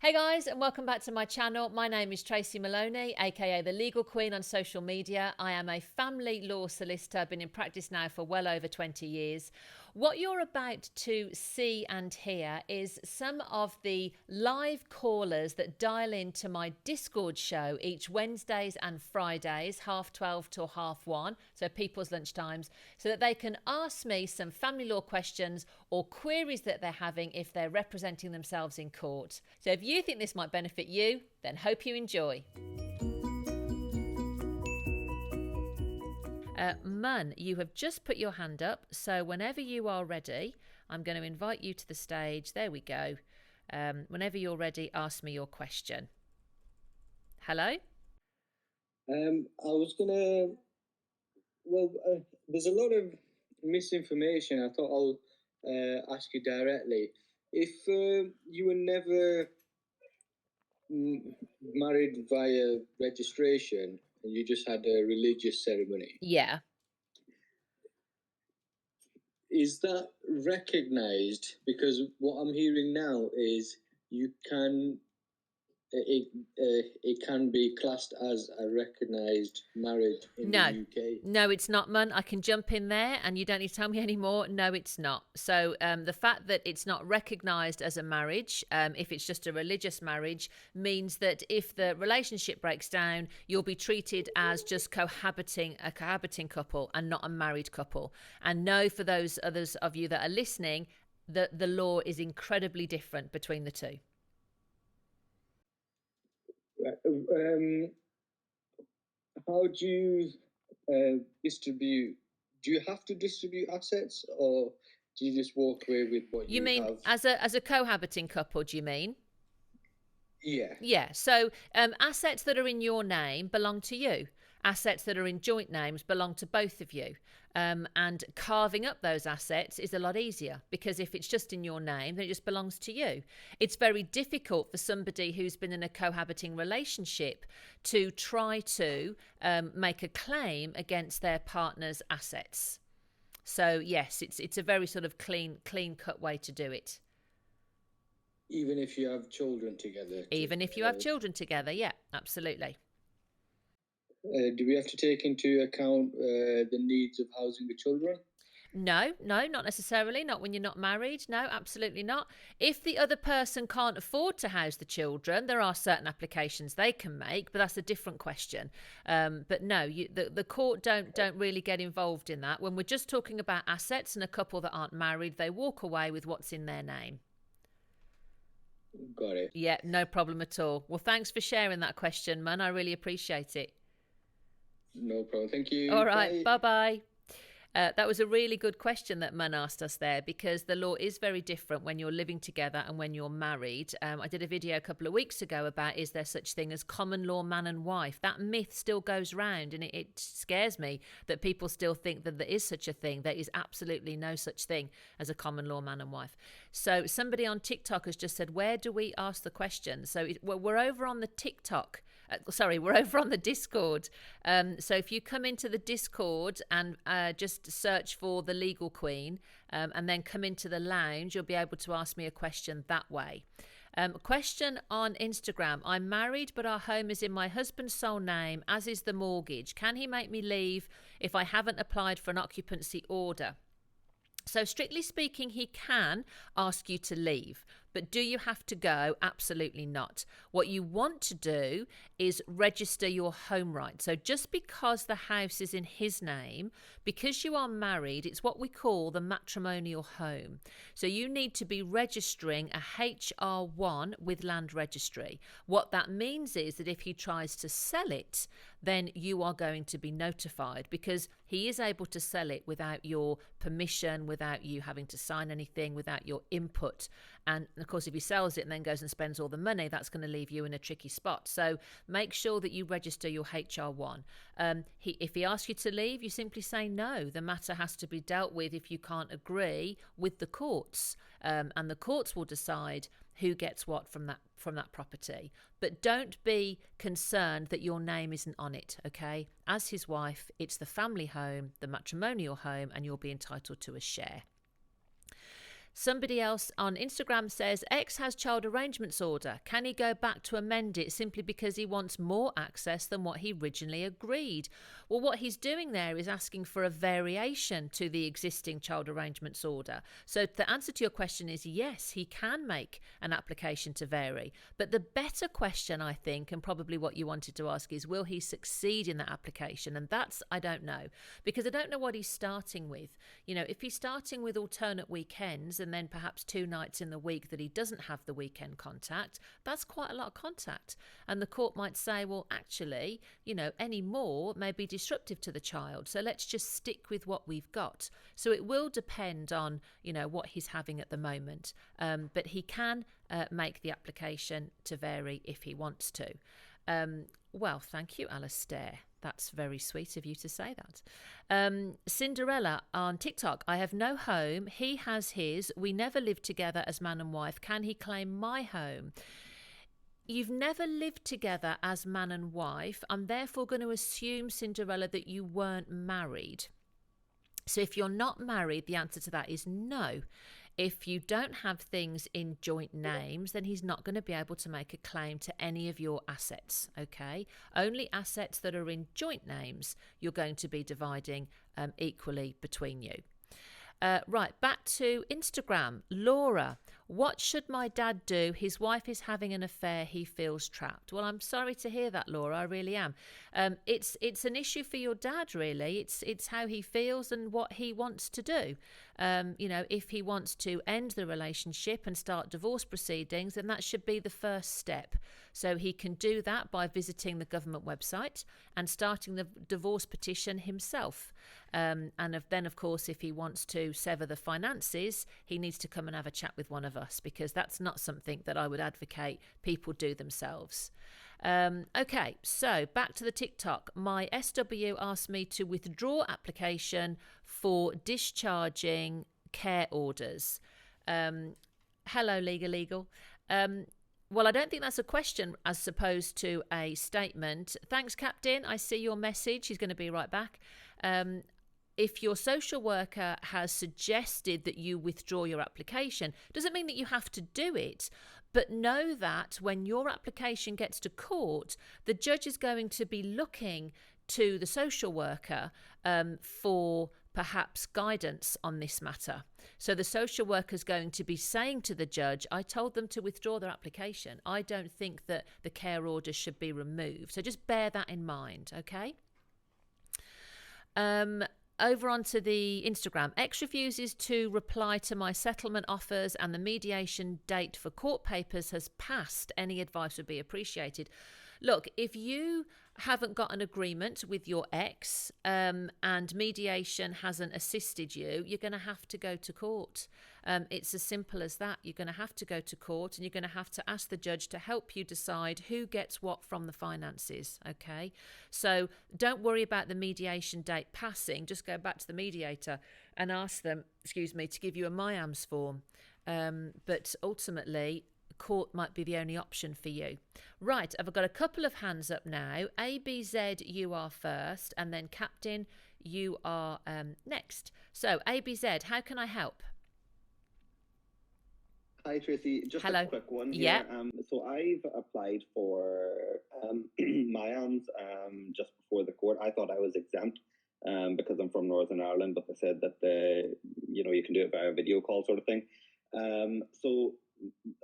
Hey guys, and welcome back to my channel. My name is Tracy Maloney, aka the Legal Queen on social media. I am a family law solicitor. I've been in practice now for well over 20 years. What you're about to see and hear is some of the live callers that dial into my Discord show each Wednesdays and Fridays, 12:30 till 1:30, so people's lunchtimes, so that they can ask me some family law questions or queries that they're having if they're representing themselves in court. So if you think this might benefit you, then hope you enjoy. Mun, you have just put your hand up, so whenever you are ready, I'm going to invite you to the stage. There we go. Whenever you're ready, ask me your question. Hello? I was gonna. There's a lot of misinformation. I thought I'll ask you directly. If you were never married via registration and you just had a religious ceremony, Yeah. is that recognized? Because what I'm hearing now is you can. It can be classed as a recognised marriage in the UK. No, it's not, Mun. I can jump in there and you don't need to tell me anymore. No, it's not. So the fact that it's not recognised as a marriage, if it's just a religious marriage, means that if the relationship breaks down, you'll be treated as just a cohabiting couple and not a married couple. And no, for those others of you that are listening, the law is incredibly different between the two. How do you distribute? Do you have to distribute assets, or do you just walk away with what you mean have? as a cohabiting couple? Do you mean? Yeah. Yeah. So assets that are in your name belong to you. Assets that are in joint names belong to both of you. And carving up those assets is a lot easier because if it's just in your name, then it just belongs to you. It's very difficult for somebody who's been in a cohabiting relationship to try to make a claim against their partner's assets. So yes, it's a very sort of clean cut way to do it. Even if you have children together. Even if you have children together, yeah, absolutely. Do we have to take into account the needs of housing the children? No, not necessarily. Not when you're not married. No, absolutely not. If the other person can't afford to house the children, there are certain applications they can make, but that's a different question. But no, the court don't really get involved in that. When we're just talking about assets and a couple that aren't married, they walk away with what's in their name. Got it. Yeah, no problem at all. Well, thanks for sharing that question, Mun. I really appreciate it. No problem. Thank you. All right. Bye-bye. That was a really good question that Mun asked us there because the law is very different when you're living together and when you're married. I did a video a couple of weeks ago about is there such thing as common law man and wife. That myth still goes round and it scares me that people still think that there is such a thing. There is absolutely no such thing as a common law man and wife. So somebody on TikTok has just said, where do we ask the question? So we're over on the TikTok. We're over on the Discord. So if you come into the Discord and just search for the Legal Queen and then come into the lounge, you'll be able to ask me a question that way. Question on Instagram. I'm married, but our home is in my husband's sole name, as is the mortgage. Can he make me leave if I haven't applied for an occupancy order? So strictly speaking, he can ask you to leave, but do you have to go? Absolutely not. What you want to do is register your home right. So just because the house is in his name, because you are married, it's what we call the matrimonial home. So you need to be registering a HR1 with Land Registry. What that means is that if he tries to sell it, then you are going to be notified because he is able to sell it without your permission, without you having to sign anything, without your input. And of course, if he sells it and then goes and spends all the money, that's going to leave you in a tricky spot. So make sure that you register your HR1. If he asks you to leave, you simply say no. The matter has to be dealt with if you can't agree with the courts. And the courts will decide who gets what from that property. But don't be concerned that your name isn't on it, okay? As his wife, it's the family home, the matrimonial home, and you'll be entitled to a share. Somebody else on Instagram says, X has child arrangements order. Can he go back to amend it simply because he wants more access than what he originally agreed? Well, what he's doing there is asking for a variation to the existing child arrangements order. So the answer to your question is yes, he can make an application to vary. But the better question, I think, and probably what you wanted to ask is, will he succeed in that application? And that's, I don't know, because I don't know what he's starting with. You know, if he's starting with alternate weekends and then perhaps 2 nights in the week that he doesn't have the weekend contact, that's quite a lot of contact. And the court might say, well, actually, you know, any more may be disruptive to the child. So let's just stick with what we've got. So it will depend on, you know, what he's having at the moment. But he can make the application to vary if he wants to. Well, thank you, Alistair. That's very sweet of you to say that. Cinderella on TikTok. I have no home. He has his. We never lived together as man and wife. Can he claim my home? You've never lived together as man and wife. I'm therefore going to assume, Cinderella, that you weren't married. So if you're not married, the answer to that is no. If you don't have things in joint names, then he's not going to be able to make a claim to any of your assets, okay? Only assets that are in joint names you're going to be dividing equally between you. Right, back to Instagram. Laura, what should my dad do? His wife is having an affair. He feels trapped. Well, I'm sorry to hear that, Laura. I really am. It's an issue for your dad, really. It's how he feels and what he wants to do. You know, if he wants to end the relationship and start divorce proceedings, then that should be the first step. So he can do that by visiting the government website and starting the divorce petition himself. And then, of course, if he wants to sever the finances, he needs to come and have a chat with one of us, because that's not something that I would advocate people do themselves. Okay, so back to the TikTok. My SW asked me to withdraw application for discharging care orders. Hello, Legal. Well, I don't think that's a question as opposed to a statement. Thanks, Captain. I see your message. He's going to be right back. If your social worker has suggested that you withdraw your application, doesn't mean that you have to do it. But know that when your application gets to court, the judge is going to be looking to the social worker for perhaps guidance on this matter. So the social worker is going to be saying to the judge, I told them to withdraw their application. I don't think that the care order should be removed. So just bear that in mind, okay? Over onto the Instagram. X refuses to reply to my settlement offers and the mediation date for court papers has passed. Any advice would be appreciated. Look, if you haven't got an agreement with your ex and mediation hasn't assisted you, you're going to have to go to court. It's as simple as that. You're going to have to go to court and you're going to have to ask the judge to help you decide who gets what from the finances, okay? So don't worry about the mediation date passing. Just go back to the mediator and ask them, to give you a MyAMS form. But ultimately, court might be the only option for you. Right, I've got a couple of hands up now. ABZ, you are first, and then Captain, you are next. So ABZ, how can I help? Hi Tracy, just Hello. a quick one here. Yeah. So I've applied for MyAMS just before the court. I thought I was exempt because I'm from Northern Ireland, but they said that you can do it via video call sort of thing. So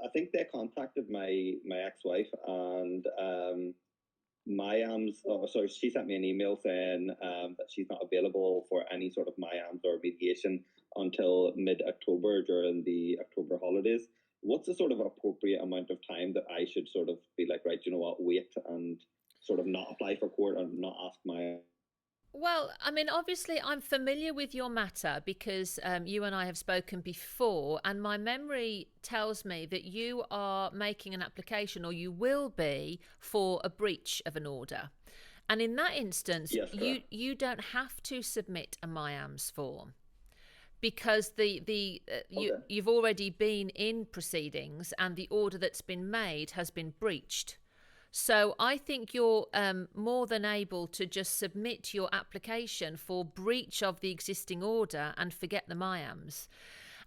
I think they contacted my ex-wife and MyAMS. She sent me an email saying that she's not available for any sort of MyAMS or mediation until mid-October during the October holidays. What's the sort of appropriate amount of time that I should sort of be like, right, you know what, wait and sort of not apply for court and not ask my... Well, I mean, obviously, I'm familiar with your matter because you and I have spoken before, and my memory tells me that you are making an application, or you will be, for a breach of an order. And in that instance, Yes, you don't have to submit a MyAMS form because you've already been in proceedings and the order that's been made has been breached. So I think you're more than able to just submit your application for breach of the existing order and forget the MyAMS.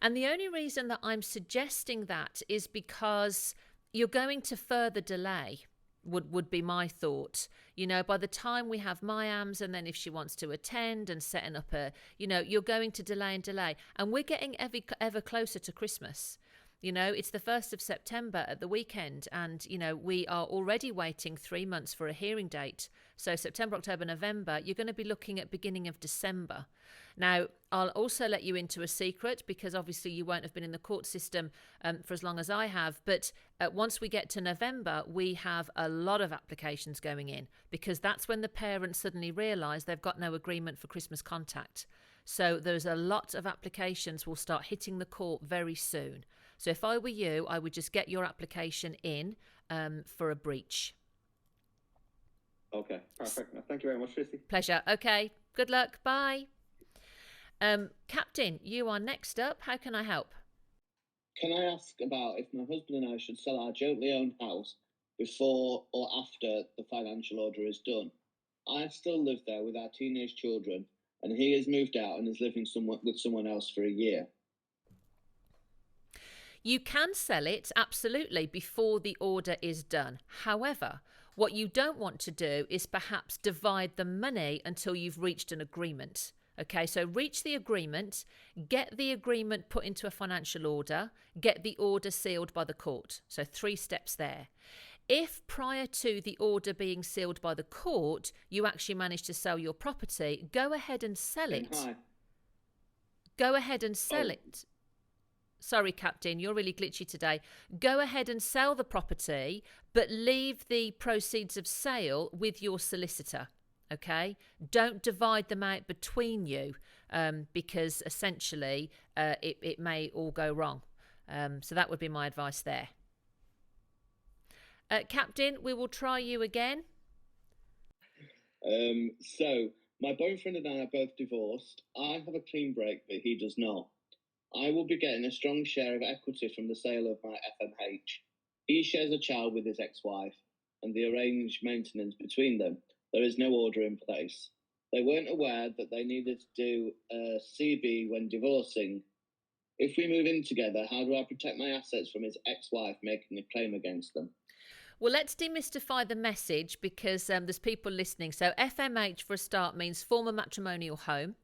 And the only reason that I'm suggesting that is because you're going to further delay. Would be my thought. By the time we have MyAms, and then if she wants to attend and setting up you're going to delay and delay. And we're getting ever closer to Christmas. It's the 1st of September at the weekend, and, we are already waiting 3 months for a hearing date. So September, October, November, you're going to be looking at beginning of December. Now, I'll also let you into a secret, because obviously you won't have been in the court system for as long as I have. But once we get to November, we have a lot of applications going in, because that's when the parents suddenly realise they've got no agreement for Christmas contact. So there's a lot of applications will start hitting the court very soon. So if I were you, I would just get your application in for a breach. Okay, perfect. Thank you very much, Tracy. Pleasure. Okay, good luck. Bye. Captain, you are next up. How can I help? Can I ask about if my husband and I should sell our jointly owned house before or after the financial order is done? I still live there with our teenage children, and he has moved out and is living with someone else for a year. You can sell it, absolutely, before the order is done. However, what you don't want to do is perhaps divide the money until you've reached an agreement. Okay, so reach the agreement, get the agreement put into a financial order, get the order sealed by the court. So 3 steps there. If prior to the order being sealed by the court, you actually manage to sell your property, go ahead and sell it. Go ahead and sell it. Sorry, Captain, you're really glitchy today. Go ahead and sell the property, but leave the proceeds of sale with your solicitor. Okay? Don't divide them out between you, because essentially it may all go wrong. So that would be my advice there. Captain, we will try you again. So my boyfriend and I are both divorced. I have a clean break, but he does not. I will be getting a strong share of equity from the sale of my FMH. He shares a child with his ex-wife, and the arranged maintenance between them. There is no order in place. They weren't aware that they needed to do a CB when divorcing. If we move in together, how do I protect my assets from his ex-wife making a claim against them? Well, let's demystify the message, because there's people listening. So FMH, for a start, means former matrimonial home.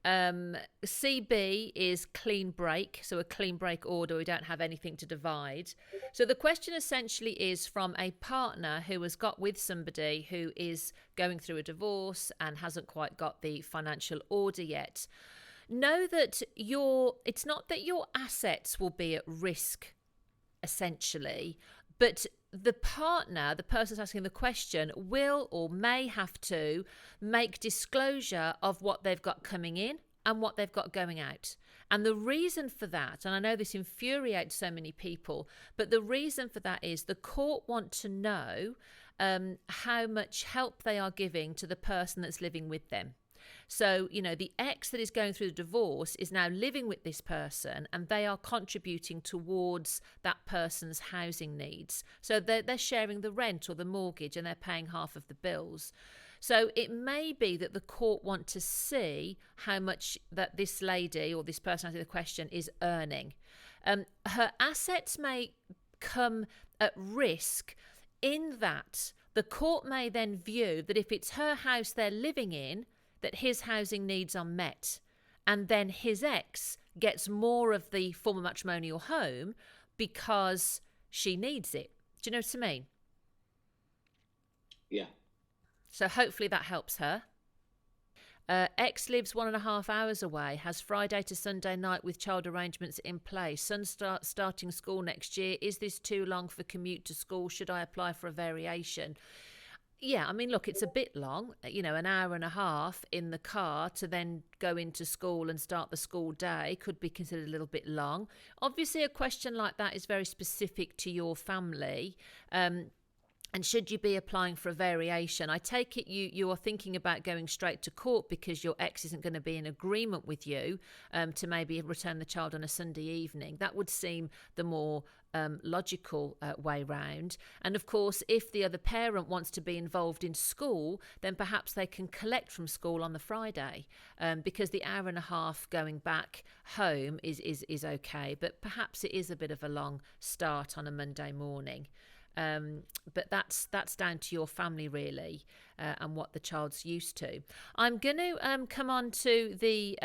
CB is clean break, so a clean break order. We don't have anything to divide. So the question essentially is from a partner who has got with somebody who is going through a divorce and hasn't quite got the financial order yet. Know that it's not that your assets will be at risk, essentially, but the partner, the person asking the question, will or may have to make disclosure of what they've got coming in and what they've got going out. And the reason for that, and I know this infuriates so many people, but the reason for that is the court want to know how much help they are giving to the person that's living with them. So, the ex that is going through the divorce is now living with this person, and they are contributing towards that person's housing needs. So they're sharing the rent or the mortgage, and they're paying half of the bills. So it may be that the court want to see how much that this lady or this person asking the question is earning. Her assets may come at risk in that the court may then view that if it's her house they're living in, that his housing needs are met, and then his ex gets more of the former matrimonial home because she needs it. Do you know what I mean? Yeah. So hopefully that helps her. Ex lives 1.5 hours away, has Friday to Sunday night with child arrangements in place. Son starting school next year. Is this too long for commute to school? Should I apply for a variation? Yeah, I mean, look, it's a bit long, 1.5 hours in the car to then go into school and start the school day could be considered a little bit long. Obviously, a question like that is very specific to your family. And And should you be applying for a variation? I take it you are thinking about going straight to court because your ex isn't going to be in agreement with you to maybe return the child on a Sunday evening. That would seem the more logical way round. And of course, if the other parent wants to be involved in school, then perhaps they can collect from school on the Friday, because the hour and a half going back home is okay. But perhaps it is a bit of a long start on a Monday morning. But that's down to your family, really, and what the child's used to. I'm going to come on to the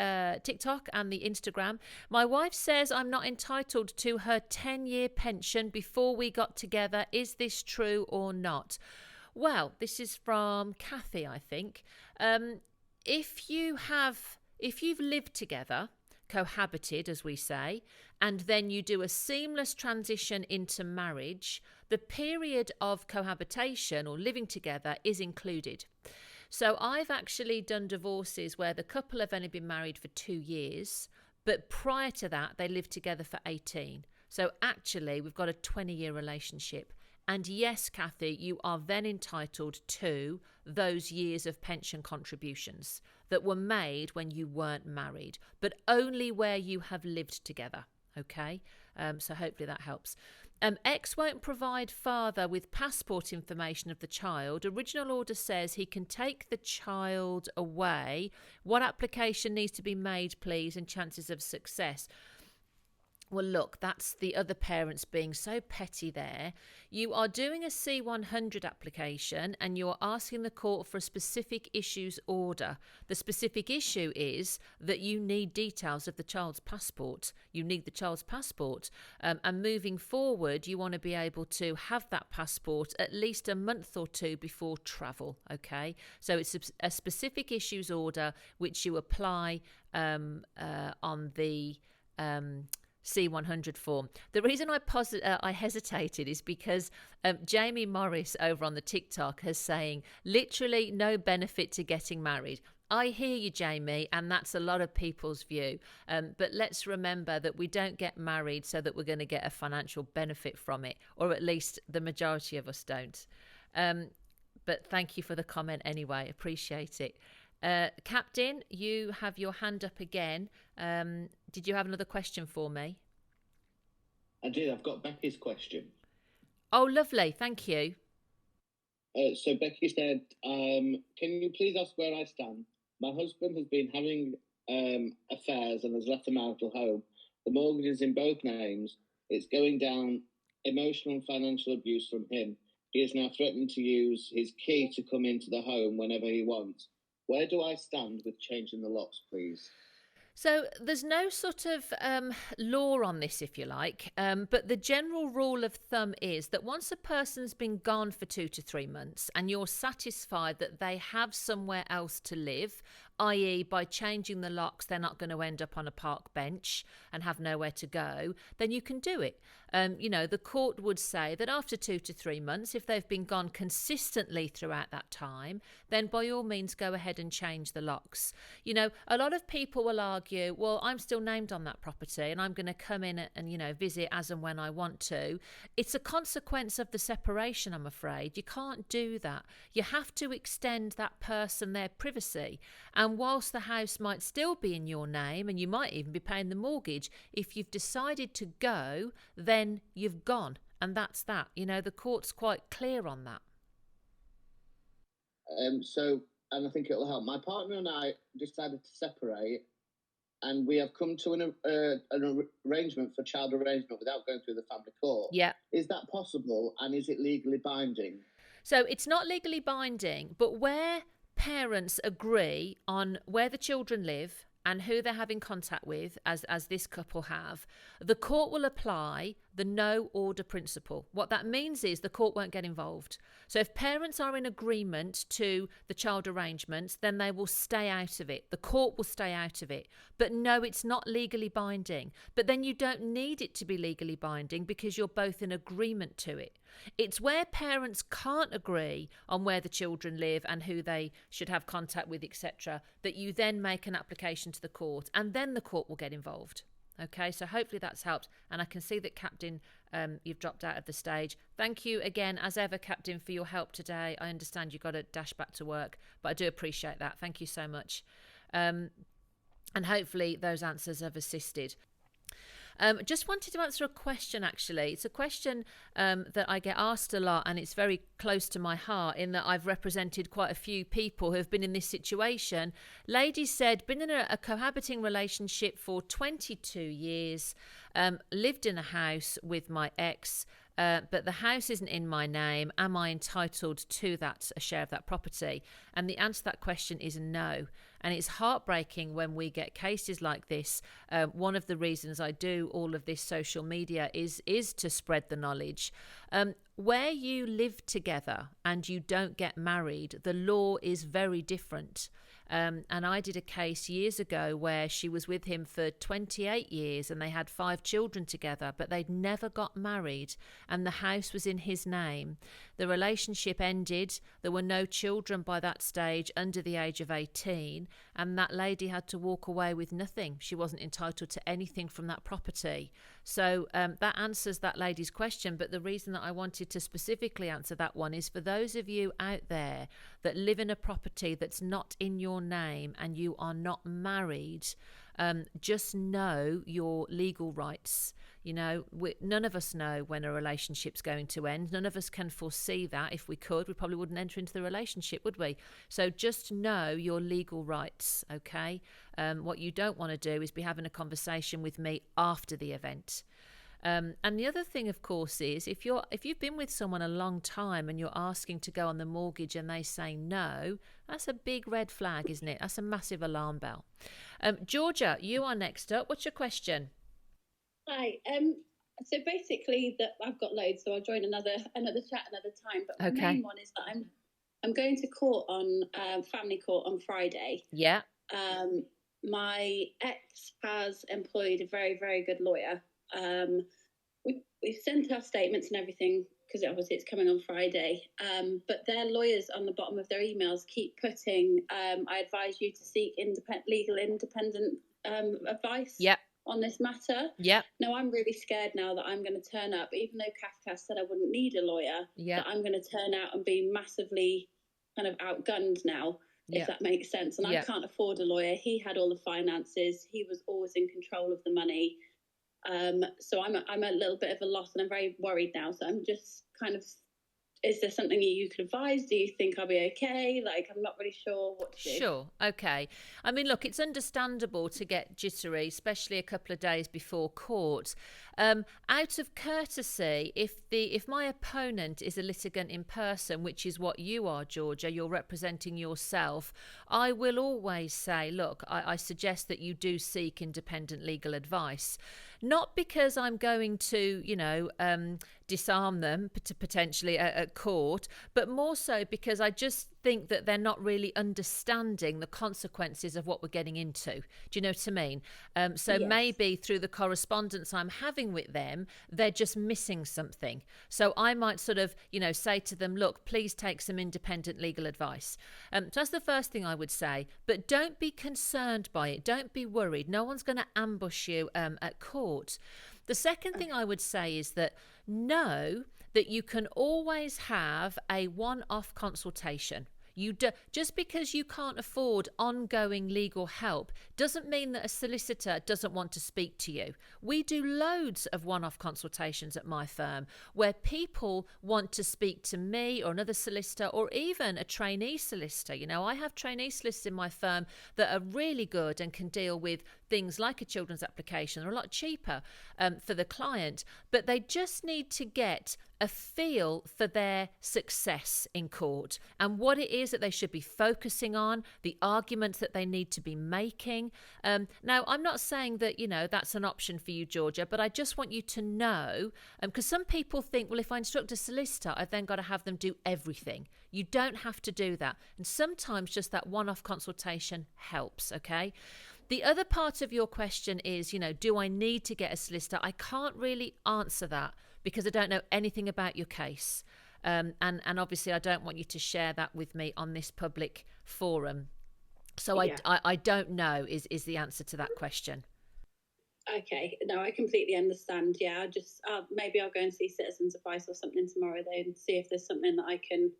TikTok and the Instagram. My wife says I'm not entitled to her 10-year pension before we got together. Is this true or not? Well, this is from Kathy, I think. If you've lived together, cohabited, as we say, and then you do a seamless transition into marriage, the period of cohabitation or living together is included. So I've actually done divorces where the couple have only been married for 2 years, but prior to that, they lived together for 18. So actually, we've got a 20-year relationship. And yes, Kathy, you are then entitled to those years of pension contributions that were made when you weren't married, but only where you have lived together. Okay, so hopefully that helps. Ex won't provide father with passport information of the child. Original order says he can take the child away. What application needs to be made, please, and chances of success? Well, look, that's the other parents being so petty there. You are doing a C100 application and you're asking the court for a specific issues order. The specific issue is that you need details of the child's passport. You need the child's passport. And moving forward, you want to be able to have that passport at least a month or two before travel, okay? So it's a specific issues order which you apply on the... C100 form. The reason I hesitated is because Jamie Morris over on the TikTok has saying literally no benefit to getting married. I hear you, Jamie, and that's a lot of people's view. But let's remember that we don't get married so that we're going to get a financial benefit from it, or at least the majority of us don't. But thank you for the comment anyway. Appreciate it. Captain, you have your hand up again. Did you have another question for me? I did. I've got Becky's question. Oh, lovely. Thank you. So Becky said, can you please ask where I stand? My husband has been having affairs and has left the marital home. The mortgage is in both names. It's going down. Emotional and financial abuse from him. He is now threatening to use his key to come into the home whenever he wants. Where do I stand with changing the locks, please? So there's no sort of law on this, if you like, but the general rule of thumb is that once a person's been gone for 2 to 3 months and you're satisfied that they have somewhere else to live, i.e. by changing the locks they're not going to end up on a park bench and have nowhere to go, then you can do it. The court would say that after 2 to 3 months, if they've been gone consistently throughout that time, then by all means go ahead and change the locks. A lot of people will argue, well, I'm still named on that property and I'm going to come in and visit as and when I want to. It's a consequence of the separation, I'm afraid. You can't do that. You have to extend that person their privacy. And whilst the house might still be in your name and you might even be paying the mortgage, if you've decided to go, then you've gone. And that's that. The court's quite clear on that. And I think it'll help. My partner and I decided to separate, and we have come to an arrangement for child arrangement without going through the family court. Yeah. Is that possible, and is it legally binding? So it's not legally binding, but where parents agree on where the children live and who they're having contact with, as this couple have, the court will apply the no order principle. What that means is the court won't get involved. So if parents are in agreement to the child arrangements, then they will stay out of it. The court will stay out of it. But no, it's not legally binding. But then you don't need it to be legally binding because you're both in agreement to it. It's where parents can't agree on where the children live and who they should have contact with, etc., that you then make an application to the court, and then the court will get involved. Okay, so hopefully that's helped. And I can see that, Captain, you've dropped out of the stage. Thank you again, as ever, Captain, for your help today. I understand you've got to dash back to work, but I do appreciate that. Thank you so much. And hopefully those answers have assisted. Just wanted to answer a question, actually. It's a question that I get asked a lot, and it's very close to my heart in that I've represented quite a few people who have been in this situation. Lady said, been in a cohabiting relationship for 22 years, lived in a house with my ex, but the house isn't in my name. Am I entitled to a share of that property? And the answer to that question is no. And it's heartbreaking when we get cases like this. One of the reasons I do all of this social media is to spread the knowledge. Where you live together and you don't get married, the law is very different. And I did a case years ago where she was with him for 28 years and they had 5 children together, but they'd never got married and the house was in his name. The relationship ended. There were no children by that stage under the age of 18, and that lady had to walk away with nothing. She wasn't entitled to anything from that property. So that answers that lady's question. But the reason that I wanted to specifically answer that one is for those of you out there that live in a property that's not in your name and you are not married, just know your legal rights. You know, none of us know when a relationship's going to end. None of us can foresee that. If we could, we probably wouldn't enter into the relationship, would we? So just know your legal rights, okay? What you don't want to do is be having a conversation with me after the event. And the other thing, of course, is if you've been with someone a long time and you're asking to go on the mortgage and they say no, that's a big red flag, isn't it? That's a massive alarm bell. Georgia, you are next up. What's your question? Hi. So basically, that I've got loads, so I'll join another chat another time. But my main one is that I'm going to court on family court on Friday. Yeah. My ex has employed a very, very good lawyer. We've sent our statements and everything because obviously it's coming on Friday. But their lawyers on the bottom of their emails keep putting, I advise you to seek legal independent advice. Yeah. On this matter. Yeah. Now I'm really scared now that I'm going to turn up, even though Kafka said I wouldn't need a lawyer, that I'm going to turn out and be massively kind of outgunned now, if that makes sense. And I can't afford a lawyer. He had all the finances. He was always in control of the money. So I'm a little bit of a loss and I'm very worried now. So I'm just kind of, is there something you could advise? Do you think I'll be okay? Like, I'm not really sure what to do. Sure. Okay. I mean, look, it's understandable to get jittery, especially a couple of days before court. Out of courtesy, if my opponent is a litigant in person, which is what you are, Georgia, you're representing yourself, I will always say, look, I suggest that you do seek independent legal advice. Not because I'm going to, disarm them potentially at court, but more so because I just think that they're not really understanding the consequences of what we're getting into. Do you know what I mean? So maybe through the correspondence I'm having with them, they're just missing something. So I might sort of, say to them, look, please take some independent legal advice. So that's the first thing I would say. But don't be concerned by it. Don't be worried. No one's going to ambush you at court. The second thing I would say is that know that you can always have a one-off consultation. Just because you can't afford ongoing legal help doesn't mean that a solicitor doesn't want to speak to you. We do loads of one-off consultations at my firm where people want to speak to me or another solicitor or even a trainee solicitor. I have trainee solicitors in my firm that are really good and can deal with things like a children's application. They're a lot cheaper for the client, but they just need to get a feel for their success in court and what it is that they should be focusing on, the arguments that they need to be making. Now, I'm not saying that, that's an option for you, Georgia, but I just want you to know, because some people think, well, if I instruct a solicitor, I've then got to have them do everything. You don't have to do that. And sometimes just that one-off consultation helps, okay? The other part of your question is, do I need to get a solicitor? I can't really answer that because I don't know anything about your case. And obviously I don't want you to share that with me on this public forum. So I don't know is the answer to that question. Okay, no, I completely understand. Yeah, maybe I'll go and see Citizens Advice or something tomorrow then, and see if there's something that I can,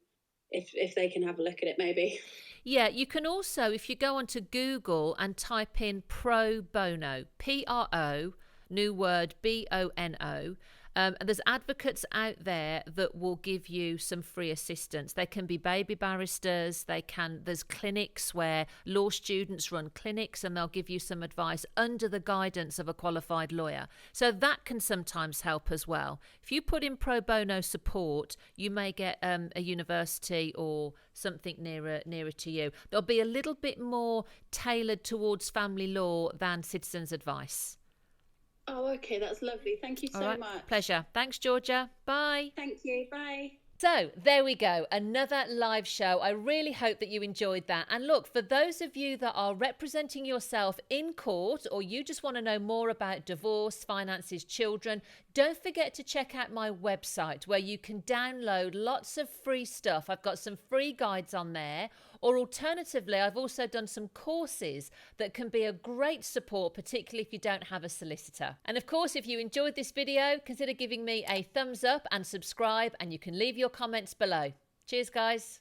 if they can have a look at it, maybe. Yeah, you can also, if you go onto Google and type in pro bono, PRO, new word BONO. And there's advocates out there that will give you some free assistance. They can be baby barristers. There's clinics where law students run clinics, and they'll give you some advice under the guidance of a qualified lawyer. So that can sometimes help as well. If you put in pro bono support, you may get a university or something nearer to you. There'll be a little bit more tailored towards family law than Citizens Advice. Oh, okay, that's lovely. Thank you so much. Pleasure. Thanks, Georgia. Bye. Thank you. Bye. So there we go, another live show. I really hope that you enjoyed that. And look, for those of you that are representing yourself in court, or you just want to know more about divorce, finances, children, don't forget to check out my website where you can download lots of free stuff. I've got some free guides on there. Or alternatively, I've also done some courses that can be a great support, particularly if you don't have a solicitor. And of course, if you enjoyed this video, consider giving me a thumbs up and subscribe, and you can leave your comments below. Cheers, guys.